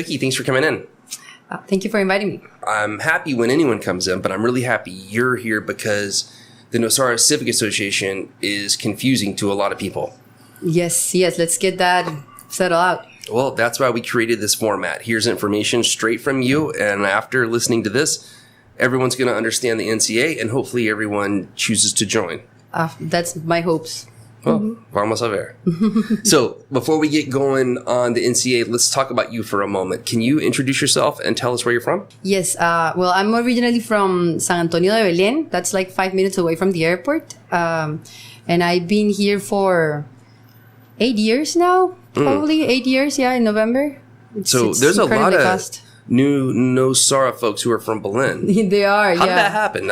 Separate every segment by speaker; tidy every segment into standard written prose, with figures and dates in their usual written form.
Speaker 1: Kuki, thanks for coming in.
Speaker 2: Thank you for inviting me.
Speaker 1: I'm happy when anyone comes in, but I'm really happy you're here because the Nosara Civic Association is confusing to a lot of people.
Speaker 2: Yes. Let's get that settled out.
Speaker 1: Well, that's why we created this format. Here's information straight from you, and after listening to this, everyone's going to understand the NCA, and hopefully everyone chooses to join.
Speaker 2: That's my hopes.
Speaker 1: Well, vamos a ver. So, before we get going on the NCA, let's talk about you for a moment. Can you introduce yourself and tell us where you're from?
Speaker 2: Yes. Well, I'm originally from San Antonio de Belén. That's like 5 minutes away from the airport. And I've been here for 8 years now. Probably 8 years, in November. It's
Speaker 1: there's a lot of
Speaker 2: fast.
Speaker 1: New Nosara folks who are from Berlin.
Speaker 2: They are,
Speaker 1: How did that happen?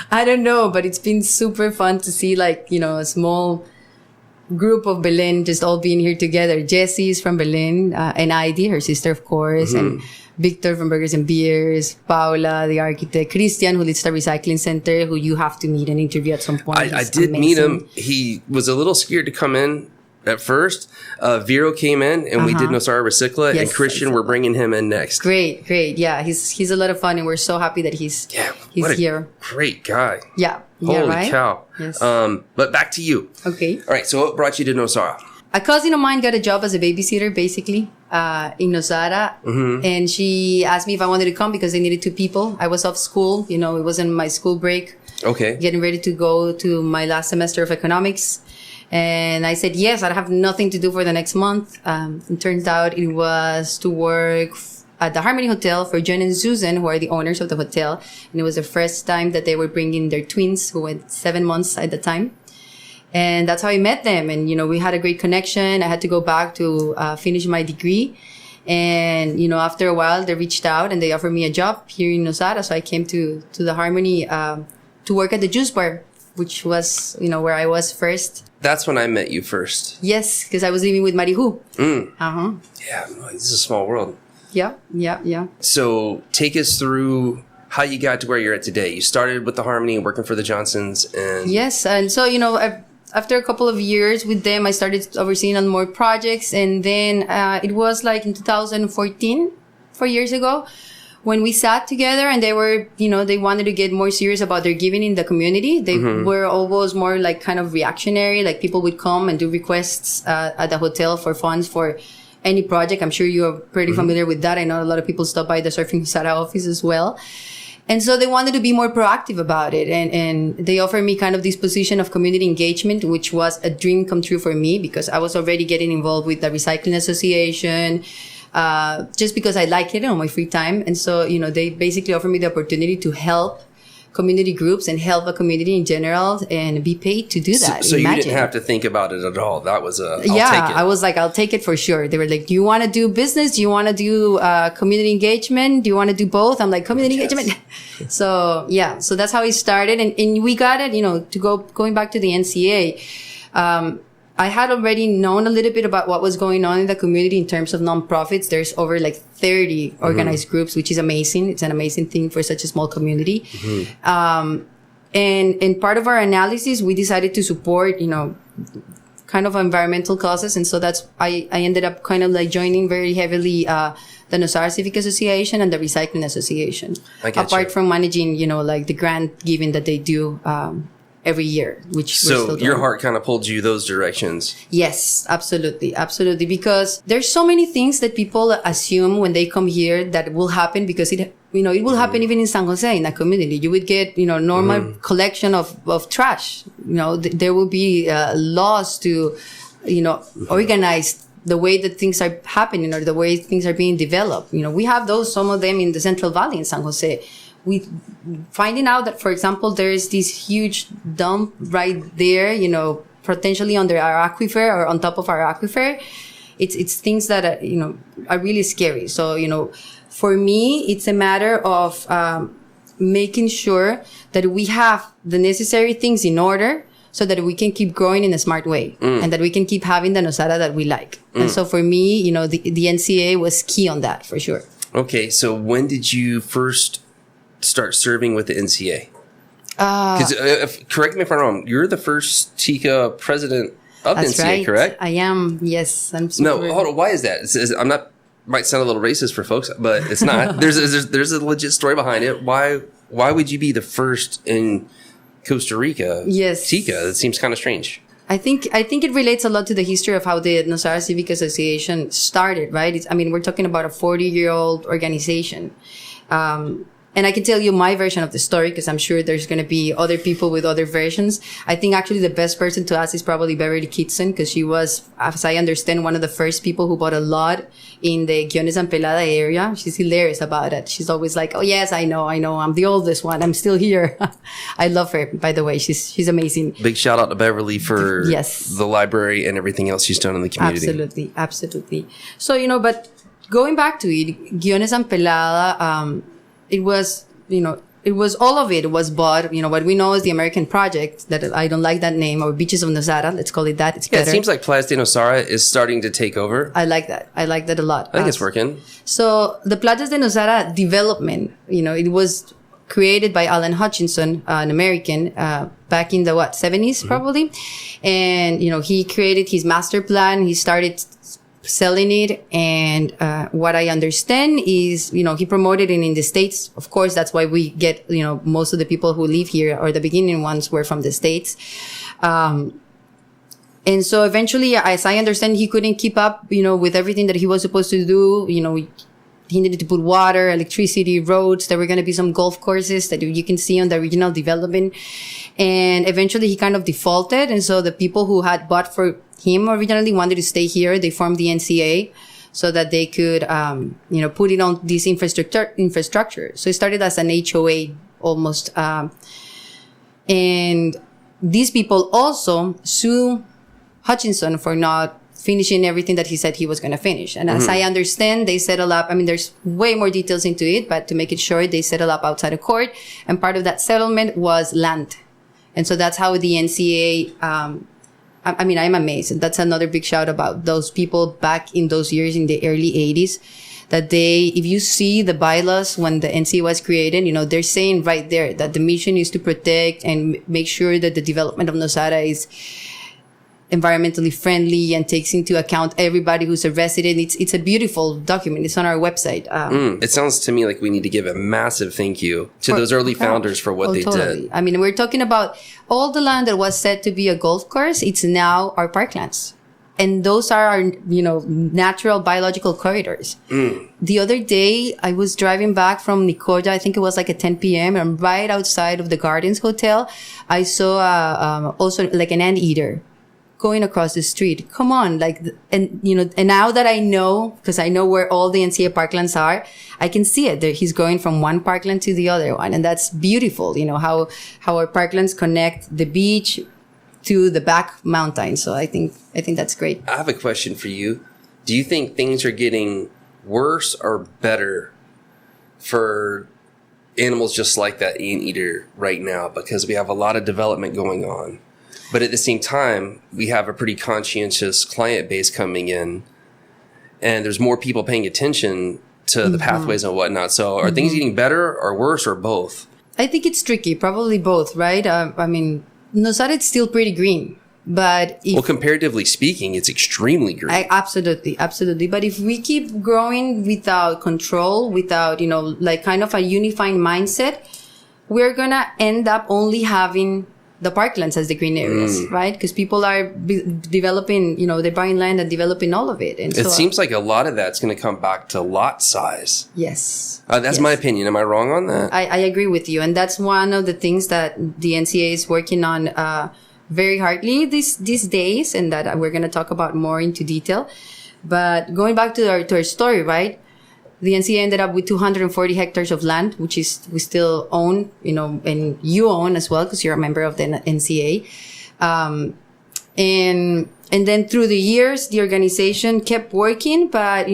Speaker 2: I don't know, but it's been super fun to see a small group of Berlin just all being here together. Jessie is from Berlin, and Heidi, her sister, of course, and Victor from Burgers and Beers, Paula, the architect, Christian, who leads the recycling center, who you have to meet and interview at some point.
Speaker 1: I did meet him. He was a little scared to come in at first. Vero came in and we did Nosara Recycla, and Christian, we're bringing him in next.
Speaker 2: Great. Yeah, he's a lot of fun, and we're so happy that he's here.
Speaker 1: Great guy.
Speaker 2: Yeah.
Speaker 1: Holy cow.
Speaker 2: Yes.
Speaker 1: But back to you.
Speaker 2: Okay.
Speaker 1: All right. So what brought you to Nosara?
Speaker 2: A cousin of mine got a job as a babysitter, basically, in Nosara. And she asked me if I wanted to come because they needed 2 people. I was off school. It wasn't my school break.
Speaker 1: Okay.
Speaker 2: Getting ready to go to my last semester of economics. And I said, yes, I have nothing to do for the next month. It turns out it was to work at the Harmony Hotel for John and Susan, who are the owners of the hotel. And it was the first time that they were bringing their twins, who were 7 months at the time. And that's how I met them. And, we had a great connection. I had to go back to finish my degree. And, after a while, they reached out and they offered me a job here in Nosara. So I came to the Harmony to work at the juice bar, which was, where I was first.
Speaker 1: That's when I met you first.
Speaker 2: Yes, because I was living with Marihu.
Speaker 1: Yeah, this is a small world.
Speaker 2: Yeah.
Speaker 1: So take us through how you got to where you're at today. You started with the Harmony, working for the Johnsons, and
Speaker 2: yes, and so after a couple of years with them, I started overseeing on more projects, and then it was like in 2014, 4 years ago, when we sat together and they were, they wanted to get more serious about their giving in the community. They were always more like kind of reactionary, like people would come and do requests at the hotel for funds for any project. I'm sure you're pretty familiar with that. I know a lot of people stop by the Surfing Nosara office as well. And so they wanted to be more proactive about it. And they offered me kind of this position of community engagement, which was a dream come true for me because I was already getting involved with the Recycling Association, just because I like it on my free time. And so, they basically offered me the opportunity to help community groups and help a community in general and be paid to do that.
Speaker 1: So you didn't have to think about it at all. That was I'll take it.
Speaker 2: I was like, I'll take it for sure. They were like, do you want to do business? Do you want to do community engagement? Do you want to do both? I'm like, community engagement. So that's how it started. And we got it, going back to the NCA. I had already known a little bit about what was going on in the community in terms of nonprofits. There's over 30 organized groups, which is amazing. It's an amazing thing for such a small community. And part of our analysis, we decided to support, kind of environmental causes. And so I ended up kind of joining very heavily, the Nosara Civic Association and the Recycling Association. Apart from managing, the grant giving that they do, every year, which
Speaker 1: so your heart kind of pulled you those directions.
Speaker 2: Yes, absolutely, because there's so many things that people assume when they come here that will happen because it will happen even in San Jose in a community. You would get normal collection of trash. There will be laws to organize the way that things are happening or the way things are being developed. We have some of them in the Central Valley in San Jose. We finding out that, for example, there is this huge dump right there, potentially under our aquifer or on top of our aquifer. It's things that are really scary. So, for me, it's a matter of making sure that we have the necessary things in order so that we can keep growing in a smart way and that we can keep having the Nosara that we like. And so for me, the NCA was key on that for sure.
Speaker 1: Okay. So when did you first start serving with the NCA? Because correct me if I'm wrong, you're the first TICA president of the NCA,
Speaker 2: right.
Speaker 1: correct?
Speaker 2: I am. Yes, I'm.
Speaker 1: No, hold on. Why is that? I'm not might sound a little racist for folks, but it's not. There's a legit story behind it. Why would you be the first in Costa Rica?
Speaker 2: Yes.
Speaker 1: Tika. It seems kind of strange.
Speaker 2: I think it relates a lot to the history of how the Nosara Civic Association started, right? We're talking about a 40-year-old organization. And I can tell you my version of the story because I'm sure there's going to be other people with other versions. I think actually the best person to ask is probably Beverly Kitson because she was, as I understand, one of the first people who bought a lot in the Guiones and Pelada area. She's hilarious about it. She's always like, oh, yes, I know. I'm the oldest one. I'm still here. I love her, by the way. She's amazing.
Speaker 1: Big shout out to Beverly for
Speaker 2: yes.
Speaker 1: the library and everything else she's done in the community.
Speaker 2: Absolutely. So, but going back to it, Guiones and Pelada, it was all of it was bought, what we know is the American project, that I don't like that name, or Beaches of Nosara, let's call it that. It's better.
Speaker 1: It seems like Playas de Nosara is starting to take over.
Speaker 2: I like that a lot.
Speaker 1: I think it's working.
Speaker 2: So the Playas de Nosara development, it was created by Alan Hutchinson, an American, back in the 70s probably. And, he created his master plan. He started selling it, and what I understand is, he promoted it in the States. Of course, that's why we get, most of the people who live here, or the beginning ones, were from the States. And so eventually, as I understand, he couldn't keep up, with everything that he was supposed to do. He needed to put water, electricity, roads. There were going to be some golf courses that you can see on the original development. And eventually he kind of defaulted. And so the people who had bought for him originally wanted to stay here. They formed the NCA so that they could, put it on this infrastructure. So it started as an HOA almost. And these people also sue Hutchinson for not finishing everything that he said he was going to finish. And as I understand, they settle up. There's way more details into it, but to make it short, they settle up outside of court. And part of that settlement was land. And so that's how the NCA, I'm amazed. And that's another big shout about those people back in those years in the early 80s, that if you see the bylaws when the NCA was created, they're saying right there that the mission is to protect and make sure that the development of Nosara is environmentally friendly and takes into account everybody who's a resident. It's a beautiful document. It's on our website.
Speaker 1: It sounds to me like we need to give a massive thank you to those early founders for what they did.
Speaker 2: We're talking about all the land that was said to be a golf course. It's now our parklands. And those are our, natural biological corridors. The other day, I was driving back from Nicoya. I think it was like at 10 p.m. And right outside of the Gardens Hotel, I saw also like an anteater going across the street. Come on. And now that I know, because I know where all the NCA parklands are, I can see it. He's going from one parkland to the other one. And that's beautiful. How our parklands connect the beach to the back mountain. So I think that's great.
Speaker 1: I have a question for you. Do you think things are getting worse or better for animals just like that anteater right now? Because we have a lot of development going on. But at the same time, we have a pretty conscientious client base coming in, and there's more people paying attention to the pathways and whatnot. So are things getting better or worse or both?
Speaker 2: I think it's tricky. Probably both, right? Nosara is still pretty green, but
Speaker 1: comparatively speaking, it's extremely green.
Speaker 2: Absolutely. But if we keep growing without control, without, kind of a unifying mindset, we're going to end up only having the parklands as the green areas, right? Because people are developing, they're buying land and developing all of it. And
Speaker 1: it seems like a lot of that's going to come back to lot size.
Speaker 2: Yes.
Speaker 1: That's my opinion. Am I wrong on that?
Speaker 2: I agree with you. And that's one of the things that the NCA is working on very hardly these days, and that we're going to talk about more into detail. But going back to our story, right? The NCA ended up with 240 hectares of land, which we still own, and you own as well because you're a member of the NCA. And then through the years, the organization kept working, but,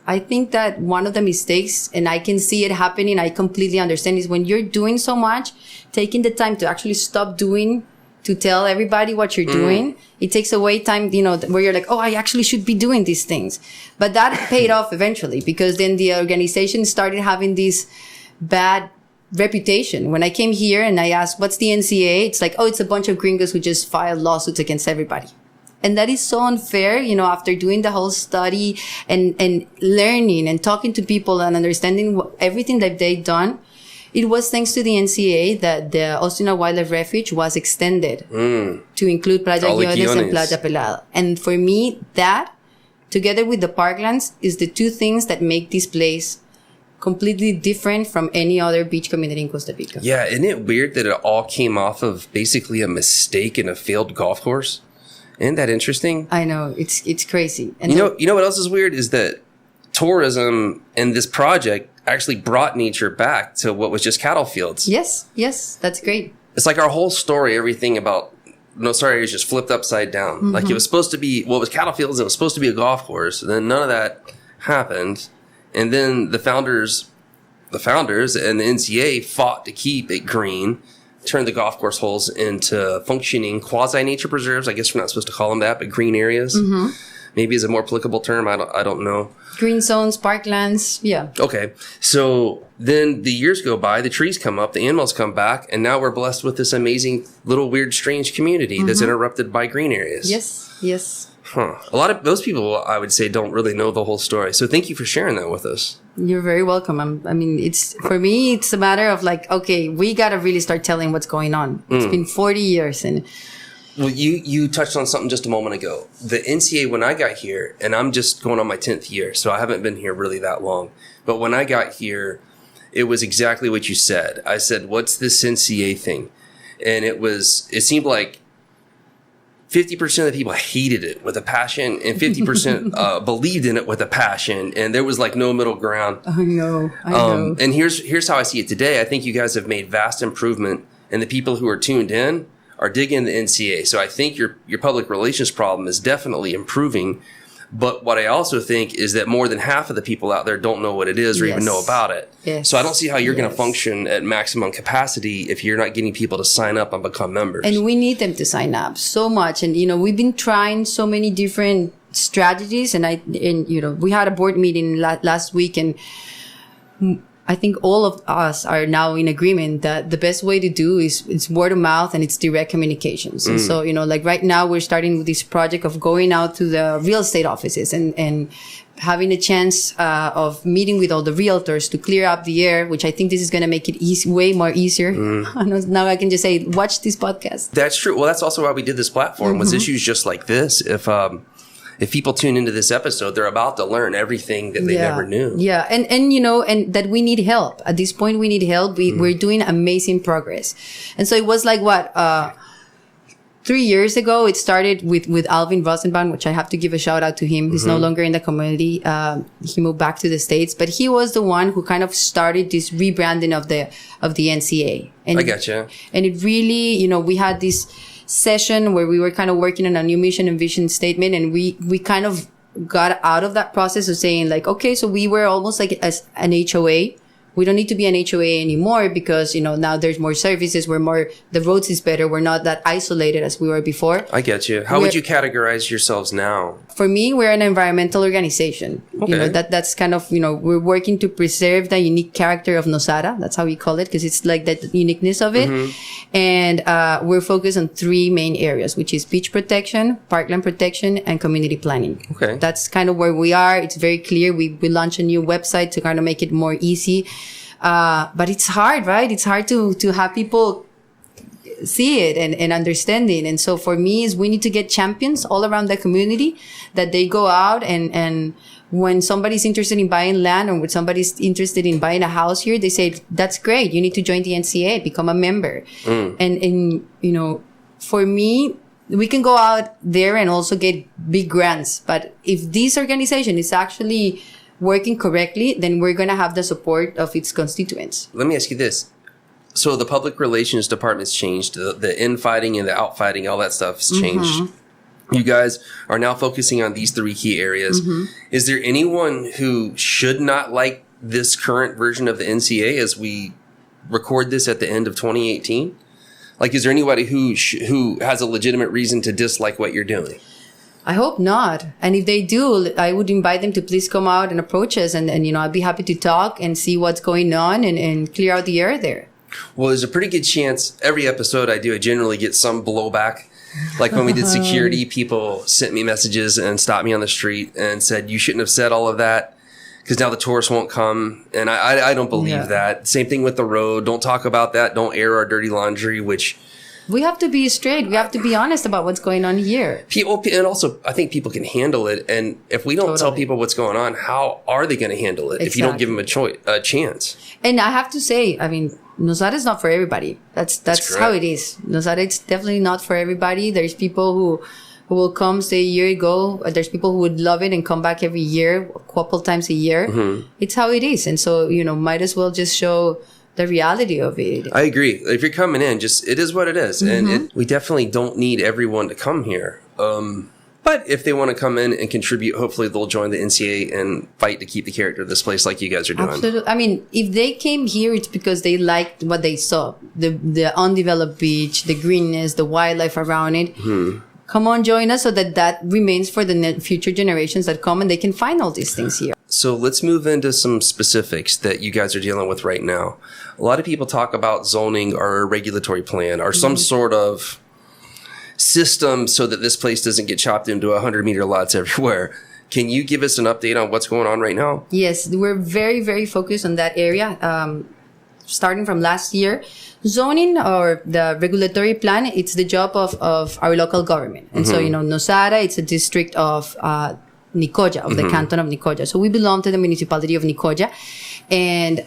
Speaker 2: I think that one of the mistakes, and I can see it happening, I completely understand, is when you're doing so much, taking the time to actually stop doing, to tell everybody what you're doing, it takes away time, where you're like, oh, I actually should be doing these things. But that paid off eventually, because then the organization started having this bad reputation. When I came here and I asked, what's the NCA? It's like, oh, it's a bunch of gringos who just file lawsuits against everybody. And that is so unfair, after doing the whole study and learning and talking to people and understanding everything that they've done. It was thanks to the NCA that the Ostina Wildlife Refuge was extended to include Playa Guiones and Playa Pelada. And for me, that, together with the parklands, is the two things that make this place completely different from any other beach community in Costa Rica.
Speaker 1: Yeah, isn't it weird that it all came off of basically a mistake in a failed golf course? Isn't that interesting?
Speaker 2: I know, it's crazy. And
Speaker 1: you know what else is weird is that tourism and this project actually brought nature back to what was just cattle fields.
Speaker 2: Yes, that's great.
Speaker 1: It's like our whole story, everything about Nosara is just flipped upside down. Mm-hmm. Like it was supposed to be, it was cattle fields, and it was supposed to be a golf course. And then none of that happened. And then the founders and the NCA fought to keep it green, turned the golf course holes into functioning quasi-nature preserves. I guess we're not supposed to call them that, but green areas. Mm-hmm. Maybe is a more applicable term. I don't know.
Speaker 2: Green zones, parklands, yeah.
Speaker 1: Okay. So then the years go by, the trees come up, the animals come back, and now we're blessed with this amazing little weird strange community that's interrupted by green areas.
Speaker 2: Yes.
Speaker 1: Huh. A lot of those people, I would say, don't really know the whole story. So thank you for sharing that with us.
Speaker 2: You're very welcome. For me, it's a matter of like, okay, we got to really start telling what's going on. It's been 40 years. And
Speaker 1: well, you touched on something just a moment ago. The NCA, when I got here, and I'm just going on my 10th year, so I haven't been here really that long. But when I got here, it was exactly what you said. I said, what's this NCA thing? And it seemed like 50% of the people hated it with a passion, and 50% believed in it with a passion, and there was like no middle ground.
Speaker 2: I know.
Speaker 1: And here's how I see it today. I think you guys have made vast improvement, and the people who are tuned in are digging the NCA. So I think your public relations problem is definitely improving. But what I also think is that more than half of the people out there don't know what it is or even know about it.
Speaker 2: Yes.
Speaker 1: So I don't see how you're going to function at maximum capacity if you're not getting people to sign up and become members.
Speaker 2: And we need them to sign up so much. And, we've been trying so many different strategies. And we had a board meeting last week, and I think all of us are now in agreement that the best way to do is word of mouth, and it's direct communications. And so, like right now we're starting with this project of going out to the real estate offices and having a chance of meeting with all the realtors to clear up the air, which I think this is going to make it way more easier. Now I can just say, watch this podcast.
Speaker 1: That's true. Well, that's also why we did this platform, was issues just like this. If people tune into this episode, they're about to learn everything that they never knew.
Speaker 2: Yeah. And that we need help. At this point, we need help. We're doing amazing progress. And so it was like 3 years ago, it started with Alvin Rosenbaum, which I have to give a shout out to him. He's no longer in the community. He moved back to the States, but he was the one who kind of started this rebranding of the NCA. And
Speaker 1: I gotcha.
Speaker 2: And it really, we had this session where we were kind of working on a new mission and vision statement, and we kind of got out of that process of saying like, okay, so we were almost like as an HOA. We don't need to be an HOA anymore because, now there's more services. The roads is better. We're not that isolated as we were before.
Speaker 1: I get you. How would you categorize yourselves now?
Speaker 2: For me, we're an environmental organization.
Speaker 1: Okay.
Speaker 2: That's kind of, we're working to preserve the unique character of Nosara. That's how we call it, because it's like that uniqueness of it. And we're focused on 3 main areas, which is beach protection, parkland protection, and community planning.
Speaker 1: Okay.
Speaker 2: That's kind of where we are. It's very clear. We launched a new website to kind of make it more easy. But it's hard, right? It's hard to have people see it and understand it. And so for me is we need to get champions all around the community that they go out and when somebody's interested in buying land or when somebody's interested in buying a house here, they say, that's great. You need to join the NCA, become a member. And, for me, we can go out there and also get big grants. But if this organization is actually working correctly, then we're going to have the support of its constituents.
Speaker 1: Let me ask you this. So the public relations department's changed, the infighting and the outfighting, all that stuff's changed. You guys are now focusing on these 3 key areas. Is there anyone who should not like this current version of the NCA as we record this at the end of 2018? Like, is there anybody who has a legitimate reason to dislike what you're doing?
Speaker 2: I hope not. And if they do, I would invite them to please come out and approach us. And I'd be happy to talk and see what's going on and clear out the air there.
Speaker 1: Well, there's a pretty good chance every episode I do, I generally get some blowback. Like when we did security, people sent me messages and stopped me on the street and said, you shouldn't have said all of that because now the tourists won't come. And I don't believe that. Same thing with the road. Don't talk about that. Don't air our dirty laundry, which...
Speaker 2: We have to be straight. We have to be honest about what's going on here.
Speaker 1: People, and also, I think people can handle it. And if we don't tell people what's going on, how are they going to handle it if you don't give them a chance?
Speaker 2: And I have to say, I mean, Nosara is not for everybody. That's how it is. Nosara is definitely not for everybody. There's people who will come, stay a year, go. There's people who would love it and come back every year, a couple times a year. Mm-hmm. It's how it is. And so, might as well just show the reality of it.
Speaker 1: I agree. If you're coming in, it is what it is. Mm-hmm. And we definitely don't need everyone to come here. But if they want to come in and contribute, hopefully they'll join the NCA and fight to keep the character of this place like you guys are doing.
Speaker 2: Absolutely. I mean, if they came here, it's because they liked what they saw. The undeveloped beach, the greenness, the wildlife around it. Mm-hmm. Come on, join us so that remains for the future generations that come and they can find all these things here.
Speaker 1: So let's move into some specifics that you guys are dealing with right now. A lot of people talk about zoning or a regulatory plan or some sort of system so that this place doesn't get chopped into 100-meter lots everywhere. Can you give us an update on what's going on right now?
Speaker 2: Yes, we're very, very focused on that area. Starting from last year, zoning or the regulatory plan, it's the job of our local government. And so, Nosara, it's a district of Nicoya, of the canton of Nicoya. So we belong to the municipality of Nicoya. And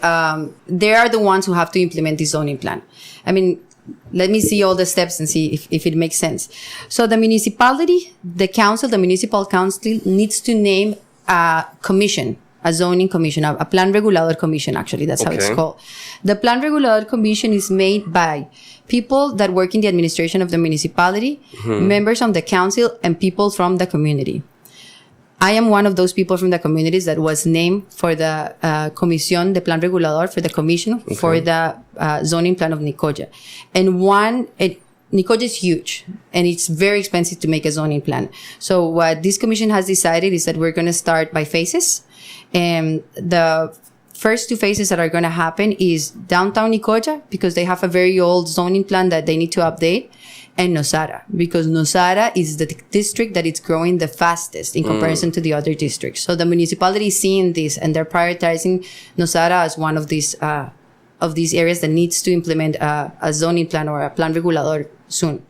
Speaker 2: they are the ones who have to implement the zoning plan. I mean, let me see all the steps and see if it makes sense. So the municipality, the municipal council needs to name a commission, a zoning commission, a plan regulador commission, actually. That's how it's called. The plan regulador commission is made by people that work in the administration of the municipality, members of the council, and people from the community. I am one of those people from the communities that was named for the comisión de plan regulador, for the commission for the zoning plan of Nicoya. And Nicoya is huge and it's very expensive to make a zoning plan. So what this commission has decided is that we're going to start by phases. And the first two phases that are going to happen is downtown Nicoya, because they have a very old zoning plan that they need to update, and Nosara, because Nosara is the district that is growing the fastest in comparison to the other districts. So the municipality is seeing this and they're prioritizing Nosara as one of these areas that needs to implement a zoning plan or a plan regulador soon.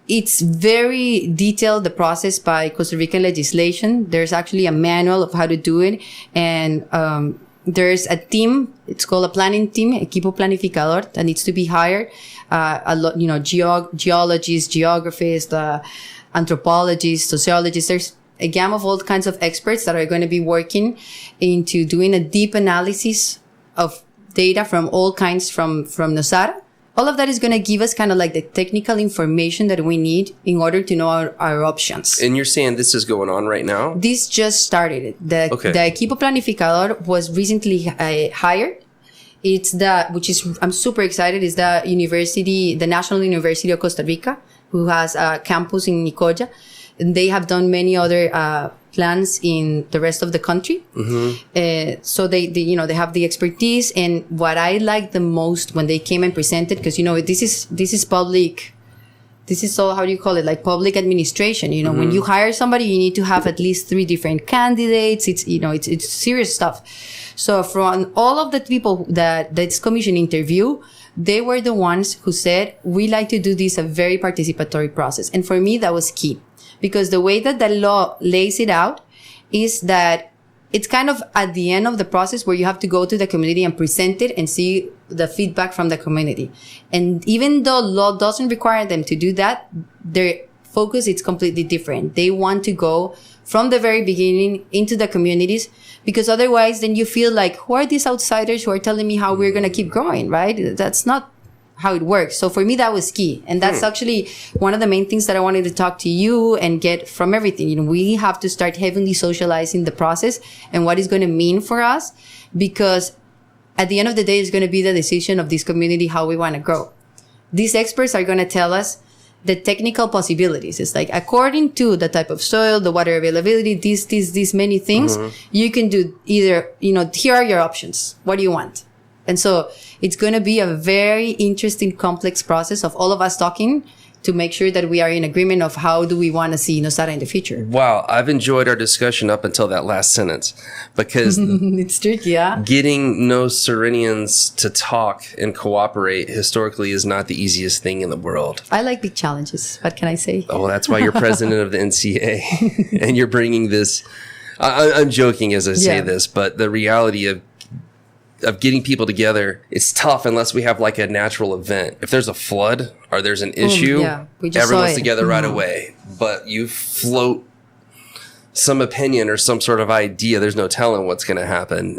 Speaker 2: It's very detailed, the process by Costa Rican legislation. There's actually a manual of how to do it. And there's a team, it's called a planning team, equipo planificador, that needs to be hired. Geologists, geographers, anthropologists, sociologists. There's a gamut of all kinds of experts that are going to be working into doing a deep analysis of data from all kinds from Nosara. All of that is going to give us kind of like the technical information that we need in order to know our options.
Speaker 1: And you're saying this is going on right now?
Speaker 2: This just started. The equipo planificador was recently hired. I'm super excited, is the National University of Costa Rica, who has a campus in Nicoya. And they have done many other plans in the rest of the country. Mm-hmm. So they have the expertise. And what I like the most when they came and presented, because, this is public. This is all, how do you call it? Like public administration. When you hire somebody, you need to have at least 3 different candidates. It's serious stuff. So from all of the people that this commission interviewed, they were the ones who said, we like to do this a very participatory process. And for me, that was key. Because the way that the law lays it out is that it's kind of at the end of the process where you have to go to the community and present it and see the feedback from the community. And even though law doesn't require them to do that, their focus is completely different. They want to go from the very beginning into the communities, because otherwise then you feel like, who are these outsiders who are telling me how we're going to keep growing, right? That's not how it works. So for me, that was key. And that's actually one of the main things that I wanted to talk to you and get from everything. We have to start heavily socializing the process and what it's going to mean for us, because at the end of the day, it's going to be the decision of this community, how we want to grow. These experts are going to tell us the technical possibilities. It's like, according to the type of soil, the water availability, these many things, you can do either, here are your options. What do you want? And so it's going to be a very interesting, complex process of all of us talking, to make sure that we are in agreement of how do we want to see Nosara in the future.
Speaker 1: Wow, I've enjoyed our discussion up until that last sentence because
Speaker 2: it's tricky, yeah.
Speaker 1: Getting Nosaranians to talk and cooperate historically is not the easiest thing in the world.
Speaker 2: I like big challenges. What can I say?
Speaker 1: Oh, well, that's why you're president of the NCA and you're bringing this. I'm joking as I say this, but the reality of getting people together, it's tough unless we have like a natural event. If there's a flood or there's an issue, everyone's together right away. But you float some opinion or some sort of idea, there's no telling what's going to happen.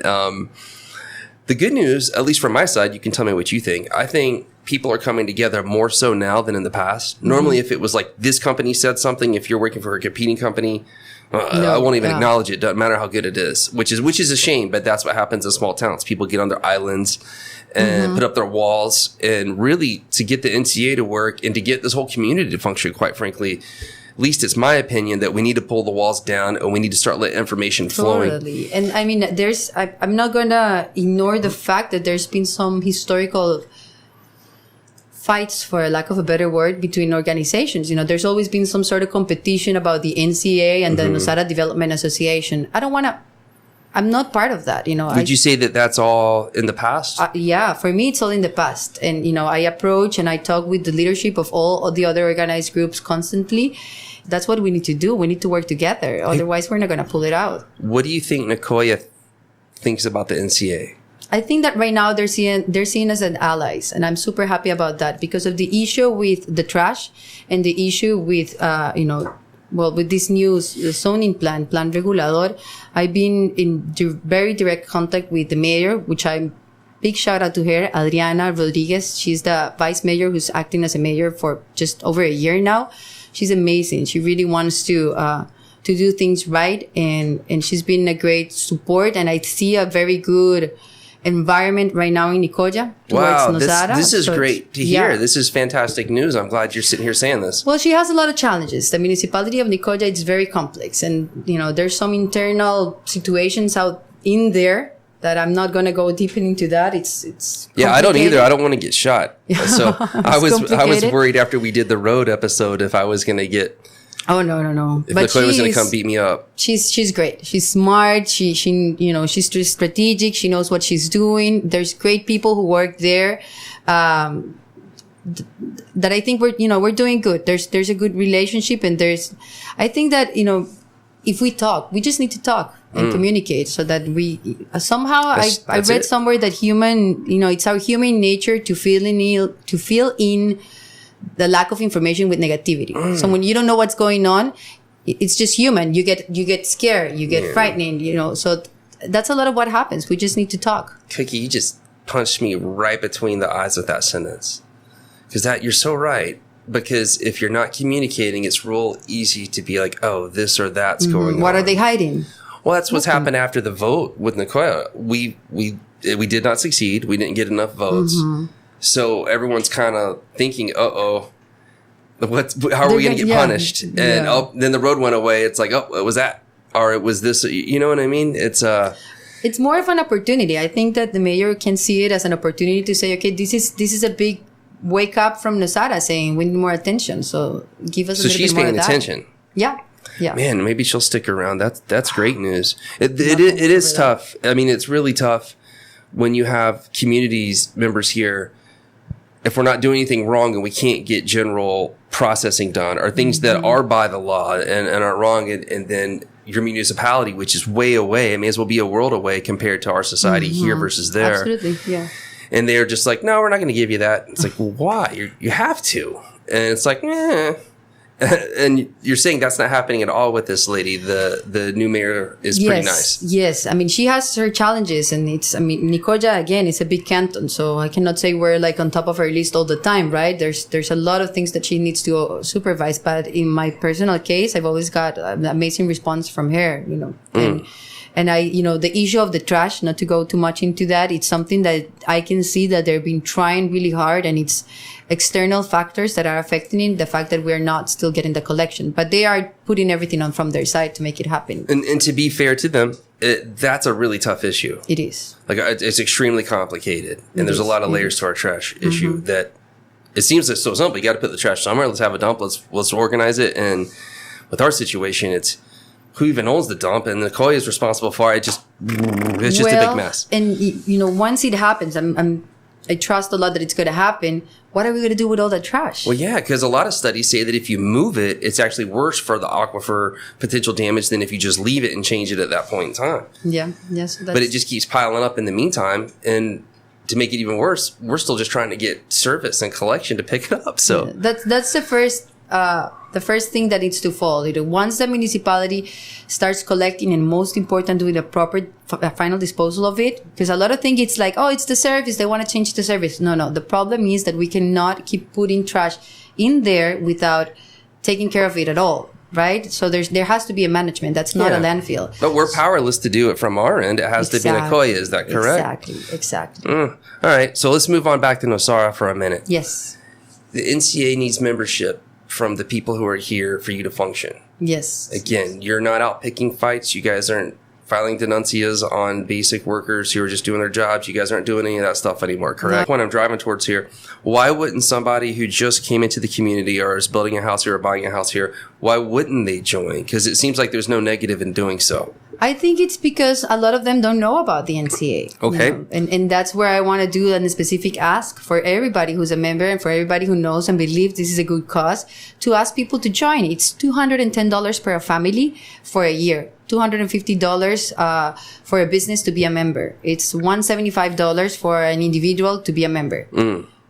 Speaker 1: The good news, at least from my side, you can tell me what you think. I think people are coming together more so now than in the past. Normally, if it was like this company said something, if you're working for a competing company, I won't even acknowledge it. Doesn't matter how good it is, which is a shame, but that's what happens in small towns. People get on their islands and put up their walls, and really to get the NCA to work and to get this whole community to function, quite frankly, at least it's my opinion that we need to pull the walls down and we need to start letting information flowing.
Speaker 2: Totally. And I mean, I'm not going to ignore the fact that there's been some historical fights, for lack of a better word, between organizations. You know, there's always been some sort of competition about the NCA and the Nosara Development Association. I'm not part of that, you know.
Speaker 1: Would you say that that's all in the past?
Speaker 2: Yeah, for me, it's all in the past. And, you know, I approach and I talk with the leadership of all of the other organized groups constantly. That's what we need to do. We need to work together. Otherwise, we're not going to pull it out.
Speaker 1: What do you think Nicoya thinks about the NCA?
Speaker 2: I think that right now they're seen as an allies, and I'm super happy about that because of the issue with the trash and the issue with, with this new zoning plan regulador. I've been in very direct contact with the mayor, which I'm big shout out to her, Adriana Rodriguez. She's the vice mayor who's acting as a mayor for just over a year now. She's amazing. She really wants to do things right, and she's been a great support. And I see a very good environment right now in Nicoya towards Nosara.
Speaker 1: This is great to hear. This is fantastic news. I'm glad you're sitting here saying this.
Speaker 2: Well, she has a lot of challenges. The municipality of Nicoya is very complex, and you know there's some internal situations out in there that I'm not going to go deep into that. It's
Speaker 1: I don't either. I don't want to get shot. So I was worried after we did the road episode if I was going to get.
Speaker 2: Oh no!
Speaker 1: If Nicoya was going to come beat me up.
Speaker 2: She's great. She's smart. She's strategic. She knows what she's doing. There's great people who work there. That I think we're doing good. There's a good relationship, and I think that if we talk, we just need to talk and communicate so that we somehow. I read somewhere that it's our human nature to feel in the lack of information with negativity. So when you don't know what's going on, it's just human. You get scared, you get frightened, so that's a lot of what happens. We just need to talk.
Speaker 1: Kuki, you just punched me right between the eyes with that sentence. Because you're so right. Because if you're not communicating, it's real easy to be like, oh, this or that's going on.
Speaker 2: What are they hiding?
Speaker 1: Well, that's what's happened after the vote with Nicoya. We did not succeed. We didn't get enough votes. So everyone's kind of thinking, how are we going to get punished? And then the road went away. It's like, it was that, or it was this. You know what I mean? It's
Speaker 2: more of an opportunity. I think that the mayor can see it as an opportunity to say, okay, this is a big wake up from Nosara, saying we need more attention. So give us a little bit more of that.
Speaker 1: So she's paying attention.
Speaker 2: Yeah.
Speaker 1: Man, maybe she'll stick around. That's great news. It is tough. I mean, it's really tough when you have communities members here. If we're not doing anything wrong and we can't get general processing done, or things that are by the law and are wrong, and then your municipality, which is way away, it may as well be a world away compared to our society here versus there.
Speaker 2: Absolutely, yeah.
Speaker 1: And they're just like, no, we're not going to give you that. It's like, well, why? You have to. And it's like, And you're saying that's not happening at all with this lady. The new mayor is pretty nice.
Speaker 2: Yes. I mean, she has her challenges, and Nicoya, again, is a big canton. So I cannot say we're like on top of her list all the time, right? There's a lot of things that she needs to supervise. But in my personal case, I've always got an amazing response from her, And the issue of the trash, not to go too much into that, it's something that I can see that they've been trying really hard, and it's external factors that are affecting it, the fact that we're not still getting the collection. But they are putting everything on from their side to make it happen.
Speaker 1: And to be fair to them, that's a really tough issue.
Speaker 2: It is.
Speaker 1: Like, it's extremely complicated. And there's a lot of layers to our trash issue that it seems it's so simple. You got to put the trash somewhere. Let's have a dump. Let's organize it. And with our situation, it's who even owns the dump, and the Nicoya is responsible for it. It's just a big mess.
Speaker 2: And once it happens, I trust a lot that it's going to happen. What are we going to do with all that trash?
Speaker 1: Well, yeah, because a lot of studies say that if you move it, it's actually worse for the aquifer potential damage than if you just leave it and change it at that point in time.
Speaker 2: Yeah, yes.
Speaker 1: But it just keeps piling up in the meantime. And to make it even worse, we're still just trying to get service and collection to pick it up. So
Speaker 2: that's the first thing that needs to fall. Once the municipality starts collecting, and most important, doing a proper final disposal of it, because a lot of things it's like, oh, it's the service, they want to change the service. No, the problem is that we cannot keep putting trash in there without taking care of it at all, right? So there has to be a management. That's not a landfill.
Speaker 1: But we're powerless to do it from our end. It has to be Nicoya. Is that correct?
Speaker 2: Exactly.
Speaker 1: All right. So let's move on back to Nosara for a minute.
Speaker 2: Yes.
Speaker 1: The NCA needs membership from the people who are here for you to function.
Speaker 2: Yes.
Speaker 1: Again, you're not out picking fights. You guys aren't filing denuncias on basic workers who are just doing their jobs. You guys aren't doing any of that stuff anymore, correct? No. When I'm driving towards here, why wouldn't somebody who just came into the community or is building a house here or buying a house here, why wouldn't they join? Because it seems like there's no negative in doing so.
Speaker 2: I think it's because a lot of them don't know about the NCA.
Speaker 1: Okay.
Speaker 2: And that's where I want to do a specific ask for everybody who's a member and for everybody who knows and believes this is a good cause, to ask people to join. It's $210 per family for a year. $250 for a business to be a member. It's $175 for an individual to be a member.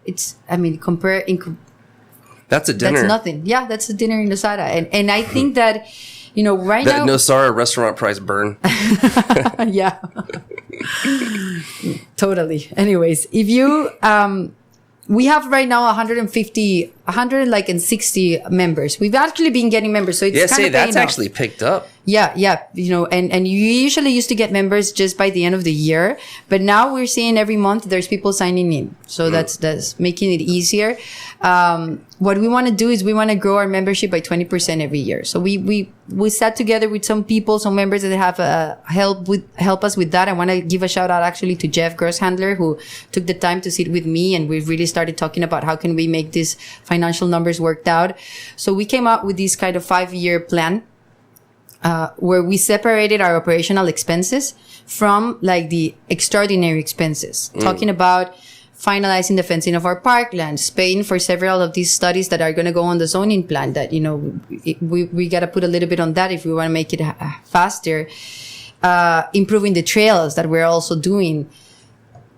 Speaker 2: It's,
Speaker 1: that's a dinner.
Speaker 2: That's nothing. Yeah, that's a dinner in Nosara. And I think that, right now.
Speaker 1: That Nosara restaurant price burn.
Speaker 2: Yeah. Totally. Anyways, if you, we have right now 160 members. We've actually been getting members, so it's kind of
Speaker 1: that's actually picked up.
Speaker 2: Yeah. And you usually used to get members just by the end of the year, but now we're seeing every month there's people signing in. So that's making it easier. What we want to do is we want to grow our membership by 20% every year. So we sat together with some people, some members that have help us with that. I want to give a shout out actually to Jeff Grosshandler, who took the time to sit with me, and we've really started talking about how can we make this financial numbers worked out. So we came up with this kind of 5-year plan, where we separated our operational expenses from like the extraordinary expenses, talking about finalizing the fencing of our parklands, paying for several of these studies that are going to go on the zoning plan that, we got to put a little bit on that if we want to make it faster, improving the trails that we're also doing.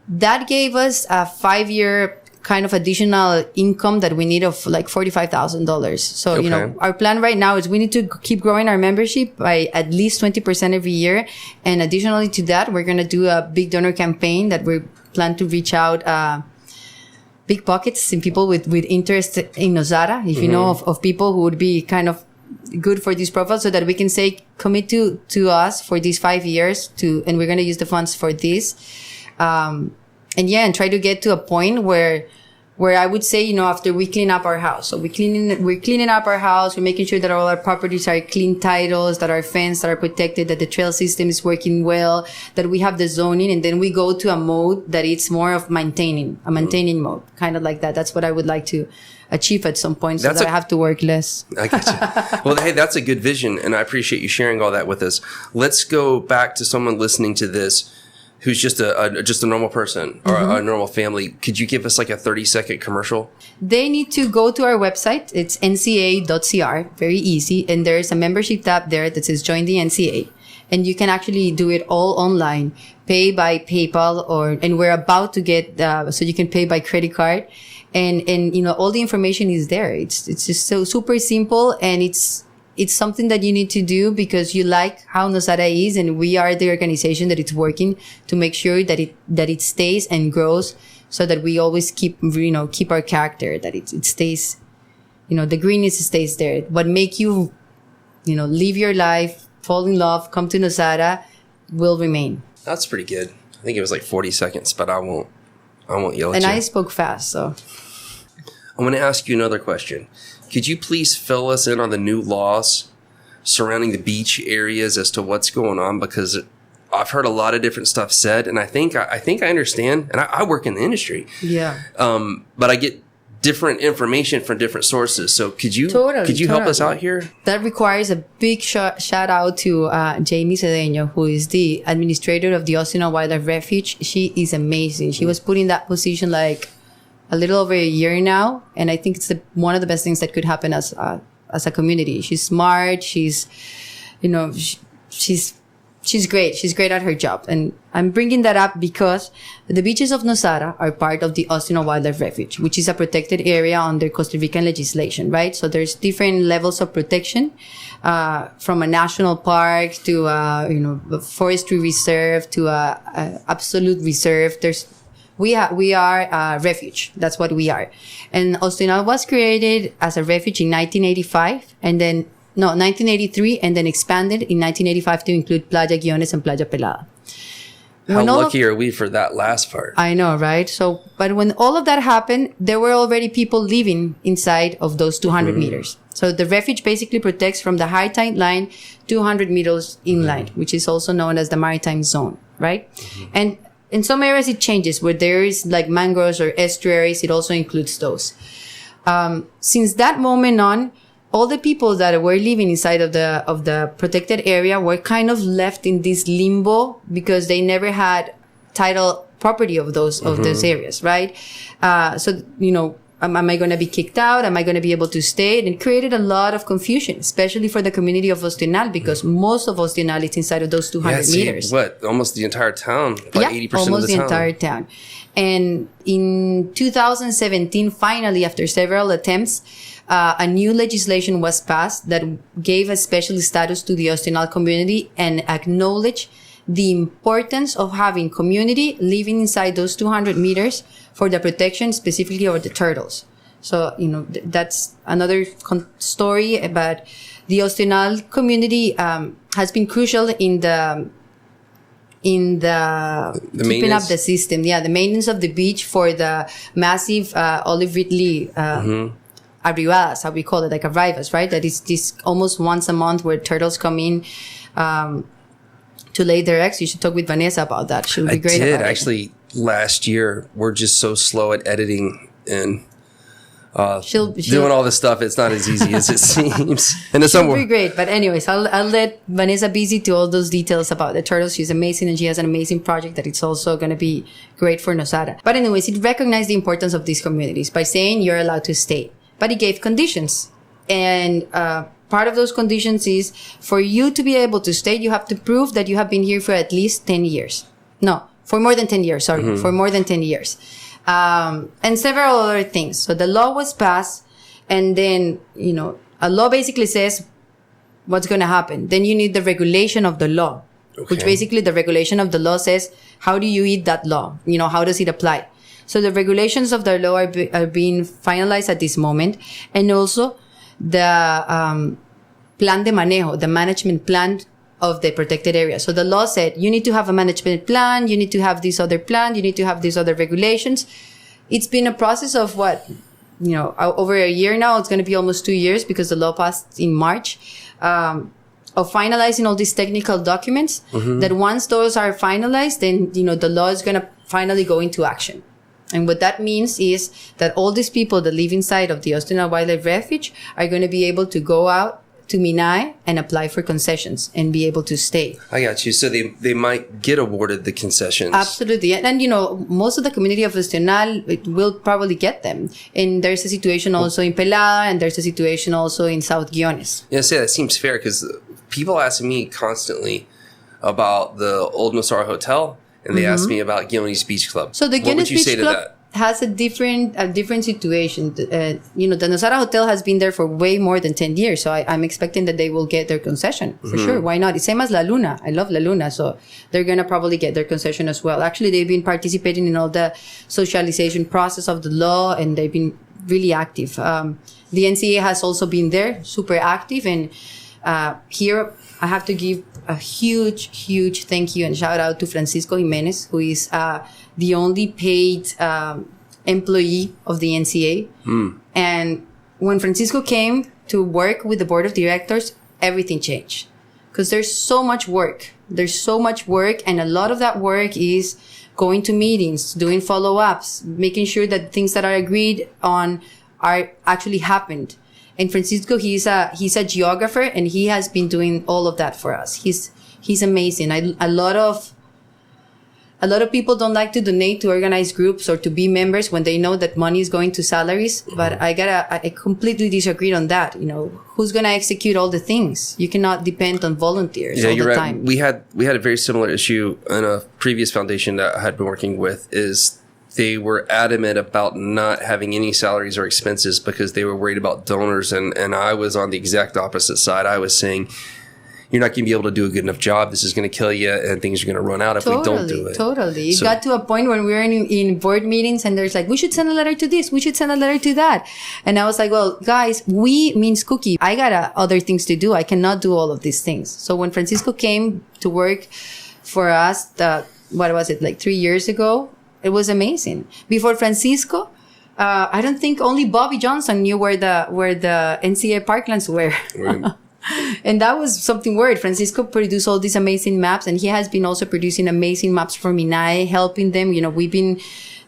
Speaker 2: That gave us a 5-year kind of additional income that we need of like $45,000. So, our plan right now is we need to keep growing our membership by at least 20% every year. And additionally to that, we're going to do a big donor campaign that we plan to reach out, big pockets in people with interest in Nosara. If you know of people who would be kind of good for this profile, so that we can say, commit to us for these 5 years and we're going to use the funds for this. And try to get to a point where I would say, after we clean up our house. So we're cleaning up our house. We're making sure that all our properties are clean titles, that our fence are protected, that the trail system is working well, that we have the zoning. And then we go to a mode that it's more of maintaining mode, kind of like that. That's what I would like to achieve at some point, so that I have to work less.
Speaker 1: I get you. Well, hey, that's a good vision. And I appreciate you sharing all that with us. Let's go back to someone listening to this who's just a normal person or a normal family. Could you give us like a 30-second commercial? They
Speaker 2: need to go to our website. It's nca.cr. Very easy. And there's a membership tab there that says Join the NCA. And you can actually do it all online. Pay by PayPal and we're about to get, so you can pay by credit card. And all the information is there. It's just so super simple, and it's something that you need to do because you like how Nosara is, and we are the organization that it's working to make sure that it stays and grows, so that we always keep our character, that it stays, the greenness stays there. What make you, live your life, fall in love, come to Nosara will remain.
Speaker 1: That's pretty good. I think it was like 40 seconds, but I won't yell at you.
Speaker 2: And I spoke fast, so.
Speaker 1: I want to ask you another question. Could you please fill us in on the new laws surrounding the beach areas as to what's going on? Because I've heard a lot of different stuff said, and I think I understand, and I work in the industry.
Speaker 2: Yeah.
Speaker 1: But I get different information from different sources. So could you help us out here?
Speaker 2: That requires a big shout out to Jamie Cedeño, who is the administrator of the Ostina Wildlife Refuge. She is amazing. She was put in that position like a little over a year now, and I think it's one of the best things that could happen as a community. She's smart. She's great. She's great at her job. And I'm bringing that up because the beaches of Nosara are part of the Ostina Wildlife Refuge, which is a protected area under Costa Rican legislation, right? So there's different levels of protection, from a national park to a forestry reserve to a absolute reserve. We are a refuge. That's what we are. And Ostina was created as a refuge in 1985 and then 1983, and then expanded in 1985 to include Playa Guiones and Playa Pelada.
Speaker 1: How lucky are we for that last part?
Speaker 2: I know, right? So, but when all of that happened, there were already people living inside of those 200 meters. So the refuge basically protects from the high tide line 200 meters inland, which is also known as the maritime zone, right? And in some areas it changes where there is like mangroves or estuaries. It also includes those. Since that moment on, all the people that were living inside of the protected area were kind of left in this limbo because they never had title property of those areas, right? So am I going to be kicked out? Am I going to be able to stay? And it created a lot of confusion, especially for the community of Ostinal, because most of Ostinal is inside of those 200 meters.
Speaker 1: Almost the entire town? Like 80% of the town?
Speaker 2: Almost the entire town. And in 2017, finally, after several attempts, a new legislation was passed that gave a special status to the Ostinal community and acknowledged the importance of having community living inside those 200 meters for the protection specifically of the turtles. So, that's another story about the Ostinal community, has been crucial in the keeping up the system. Yeah, the maintenance of the beach for the massive olive ridley arribadas, how we call it, like arrivas, right? That is this almost once a month where turtles come in to lay their eggs. You should talk with Vanessa about that. She'll be great about it. I did,
Speaker 1: actually, last year. We're just so slow at editing and she'll doing all this stuff. It's not as easy as it seems. And
Speaker 2: she'll be great. But anyways, I'll let Vanessa busy to all those details about the turtles. She's amazing, and she has an amazing project that it's also going to be great for Nosara. But anyways, it recognized the importance of these communities by saying you're allowed to stay. But it gave conditions. And part of those conditions is for you to be able to stay, you have to prove that you have been here for at least 10 years. No, for more than 10 years. Sorry, for more than 10 years. And several other things. So the law was passed, and then, a law basically says what's going to happen. Then you need the regulation of the law, which basically the regulation of the law says, how do you eat that law? How does it apply? So the regulations of the law are being finalized at this moment. And also the plan de manejo, the management plan of the protected area. So the law said you need to have a management plan, you need to have this other plan, you need to have these other regulations. It's been a process of over a year now. It's going to be almost 2 years because the law passed in March, of finalizing all these technical documents, that once those are finalized, then, the law is going to finally go into action. And what that means is that all these people that live inside of the Ostina Wildlife Refuge are going to be able to go out to Minay and apply for concessions and be able to stay.
Speaker 1: I got you. So they might get awarded the concessions.
Speaker 2: Absolutely. And most of the community of Ostinal will probably get them. And there's a situation also in Pelada, and there's a situation also in South Guiones.
Speaker 1: Yeah, that seems fair, because people ask me constantly about the old Nosara Hotel, and they ask me about Guiones Beach Club.
Speaker 2: So the Guiones Beach Club has a different situation. The Nosara Hotel has been there for way more than 10 years. So I'm expecting that they will get their concession for sure. Why not? It's same as La Luna. I love La Luna. So they're going to probably get their concession as well. Actually, they've been participating in all the socialization process of the law, and they've been really active. The NCA has also been there, super active. And here I have to give a huge thank you and shout out to Francisco Jimenez, who is the only paid employee of the NCA. And when Francisco came to work with the board of directors, everything changed. Because there's so much work. And a lot of that work is going to meetings, doing follow-ups, making sure that things that are agreed on are actually happened. And Francisco, he's a geographer, and he has been doing all of that for us. He's amazing. A lot of people don't like to donate to organized groups or to be members when they know that money is going to salaries. But I completely disagree on that. You know, who's going to execute all the things? You cannot depend on volunteers all the time.
Speaker 1: We had a very similar issue in a previous foundation that I had been working with. Is they were adamant about not having any salaries or expenses because they were worried about donors. And I was on the exact opposite side. I was saying, you're not going to be able to do a good enough job. This is going to kill you, and things are going to run out if we don't do it.
Speaker 2: Totally. It got to a point when we were in board meetings, and there's like, we should send a letter to this. We should send a letter to that. And I was like, well, guys, we means Kuki. I got other things to do. I cannot do all of these things. So when Francisco came to work for us, what was it, like 3 years ago? It was amazing. Before Francisco, I don't think only Bobby Johnson knew where the NCA parklands were. Right. And that was something weird. Francisco produced all these amazing maps, and he has been also producing amazing maps for Minai, helping them. You know, we've been